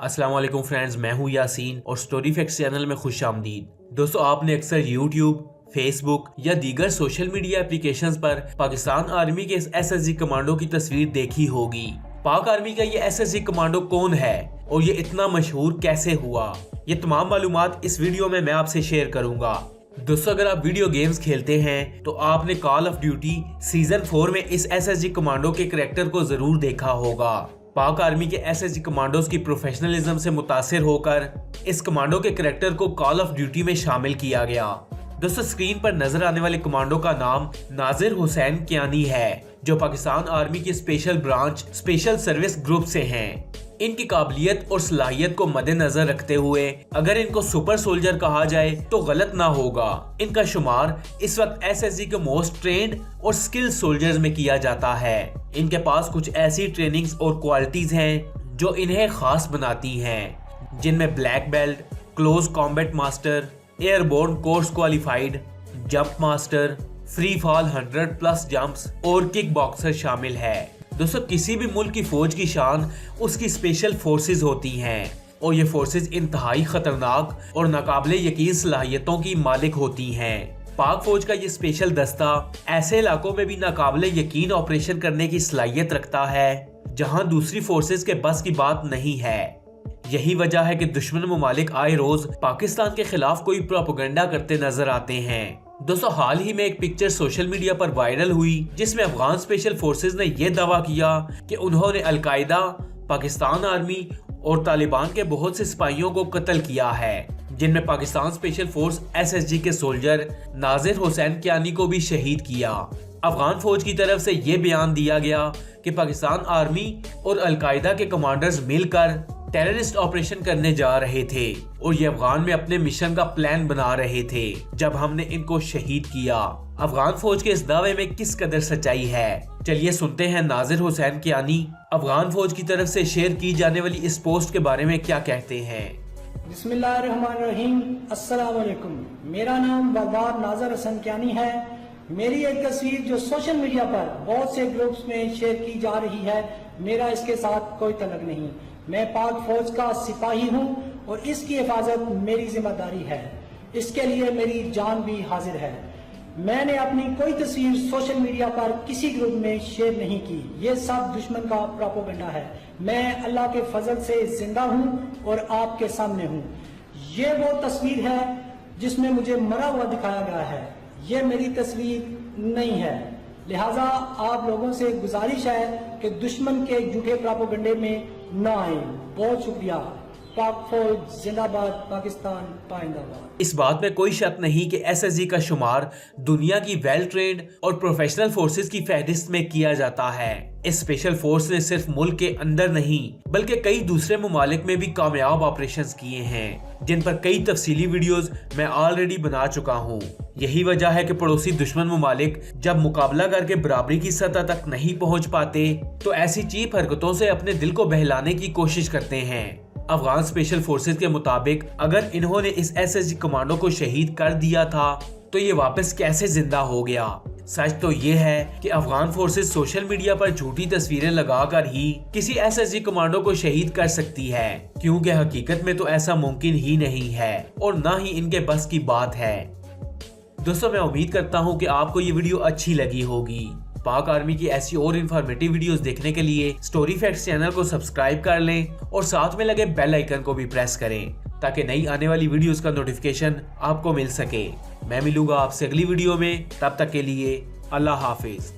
अस्सलाम वालेकुम फ्रेंड्स, मैं हूं यासीन और स्टोरी फैक्ट्स चैनल में खुश आमदीद। दोस्तों, आपने अक्सर यूट्यूब, फेसबुक या दीगर सोशल मीडिया एप्लीकेशंस पर पाकिस्तान आर्मी के एसएसजी कमांडो की तस्वीर देखी होगी। पाक आर्मी का ये एसएसजी कमांडो कौन है और ये इतना मशहूर कैसे हुआ, ये तमाम मालूमात इस वीडियो में मैं आपसे शेयर करूंगा। दोस्तों, अगर आप वीडियो गेम्स खेलते हैं तो आपने कॉल ऑफ ड्यूटी सीजन 4 में इस एसएसजी कमांडो के कैरेक्टर को जरूर देखा होगा। पाक आर्मी के एसएसजी कमांडोज की प्रोफेशनलिज्म से मुतासिर होकर इस कमांडो के कैरेक्टर को कॉल ऑफ ड्यूटी में शामिल किया गया। दोस्तों, स्क्रीन पर नजर आने वाले कमांडो का नाम नाजिर हुसैन कियानी है, जो पाकिस्तान आर्मी की special branch special service group से हैं। इनकी काबिलियत और सलाहियत को मद्देनजर रखते हुए अगर इनको सुपर सोल्जर कहा जाए तो गलत ना होगा। इनका शुमार इस वक्त एसएसजी के मोस्ट ट्रेंड और स्किल सोल्जर्स में किया जाता है। इनके पास कुछ ऐसी ट्रेनिंग्स और क्वालिटीज हैं जो इन्हें खास बनाती हैं, जिनमें black belt, close combat master, airborne course qualified, jump master, free fall 100+ jumps और किक बॉक्सर शामिल है। दोस्तों, किसी भी मुल्क की फौज की शान उसकी स्पेशल फोर्सेस होती हैं और ये फोर्सेस इंतहाई खतरनाक और नाकाबिले यकीन सलाहियतों की मालिक होती हैं। पाक फौज का ये स्पेशल दस्ता ऐसे इलाकों में भी नाकाबिले यकीन ऑपरेशन करने की सलाहियत रखता है जहां दूसरी फोर्सेस के बस की बात नहीं है। यही वजह है कि दुश्मन ममालिक आए रोज पाकिस्तान के खिलाफ कोई प्रोपेगेंडा करते नजर आते हैं। दोस्तों, हाल ही में एक पिक्चर सोशल मीडिया पर वायरल हुई जिसमें अफगान स्पेशल फोर्सेस ने यह दावा किया कि उन्होंने अलकायदा, पाकिस्तान आर्मी और तालिबान के बहुत से सिपाहियों को कत्ल किया है, जिनमें पाकिस्तान स्पेशल फोर्स एसएसजी के सोल्जर नाजिर हुसैन कियानी को भी शहीद किया। अफगान फौज की तरफ से यह बयान दिया गया कि पाकिस्तान आर्मी और अलकायदा के कमांडर्स मिलकर टेररिस्ट ऑपरेशन करने जा रहे थे और ये अफगान में अपने मिशन का प्लान बना रहे थे जब हमने इनको शहीद किया। अफगान फौज के इस दावे में किस कदर सच्चाई है, चलिए सुनते हैं नाजिर हुसैन कियानी अफगान फौज की तरफ से शेयर की जाने वाली इस पोस्ट के बारे में क्या कहते हैं। बिस्मिल्लाहिर्रहमानिर्रहीम, अस्सलाम वालेकुम। मेरा नाम बाबार नाजिर हुसैन कियानी है। मेरी एक तस्वीर जो सोशल मीडिया पर बहुत से ग्रुप्स में शेयर की जा रही है, मेरा इसके साथ कोई तल्लुक नहीं। मैं पाक फौज का सिपाही हूं और इसकी हिफाजत मेरी जिम्मेदारी है। इसके लिए मेरी जान भी हाजिर है। मैंने अपनी कोई तस्वीर सोशल मीडिया पर किसी ग्रुप में शेयर नहीं की। ये सब दुश्मन का प्रोपेगेंडा है। मैं अल्लाह के फजल से जिंदा हूं और आपके सामने हूं। ये वो तस्वीर है जिसमें मुझे मरा हुआ दिखाया गया है। ये मेरी तस्वीर नहीं है। लिहाजा आप लोगों से गुजारिश है कि दुश्मन के झूठे प्रोपेगेंडे में न आए। बहुत शुक्रिया। पाक फौज जिंदाबाद, पाकिस्तान पाइंदाबाद। इस बात में कोई शक नहीं कि एसएसजी का शुमार दुनिया की वेल ट्रेंड और प्रोफेशनल फोर्सेस की फहरिस्त में किया जाता है। इस स्पेशल फोर्स ने सिर्फ मुल्क के अंदर नहीं बल्कि कई दूसरे ममालिक में भी कामयाब ऑपरेशंस किए हैं, जिन पर कई तफसीली वीडियोस मैं ऑलरेडी बना चुका हूँ। यही वजह है कि पड़ोसी दुश्मन ममालिक जब मुकाबला करके बराबरी की सतह तक नहीं पहुँच पाते तो ऐसी चीप हरकतों से अपने दिल को बहलाने की कोशिश करते हैं। अफगान स्पेशल फोर्सेस के मुताबिक अगर इन्होंने इस एसएसजी कमांडो को शहीद कर दिया था तो ये वापस कैसे जिंदा हो गया। सच तो ये है कि अफगान फोर्सेस सोशल मीडिया पर झूठी तस्वीरें लगाकर ही किसी एसएसजी कमांडो को शहीद कर सकती है, क्योंकि हकीकत में तो ऐसा मुमकिन ही नहीं है और ना ही इनके बस की बात है। दोस्तों, मैं उम्मीद करता हूँ कि आपको ये वीडियो अच्छी लगी होगी। पाक आर्मी की ऐसी और इन्फॉर्मेटिव वीडियोस देखने के लिए स्टोरी फैक्ट्स चैनल को सब्सक्राइब कर लें और साथ में लगे बेल आइकन को भी प्रेस करें ताकि नई आने वाली वीडियोस का नोटिफिकेशन आपको मिल सके। मैं मिलूंगा आपसे अगली वीडियो में, तब तक के लिए अल्लाह हाफिज।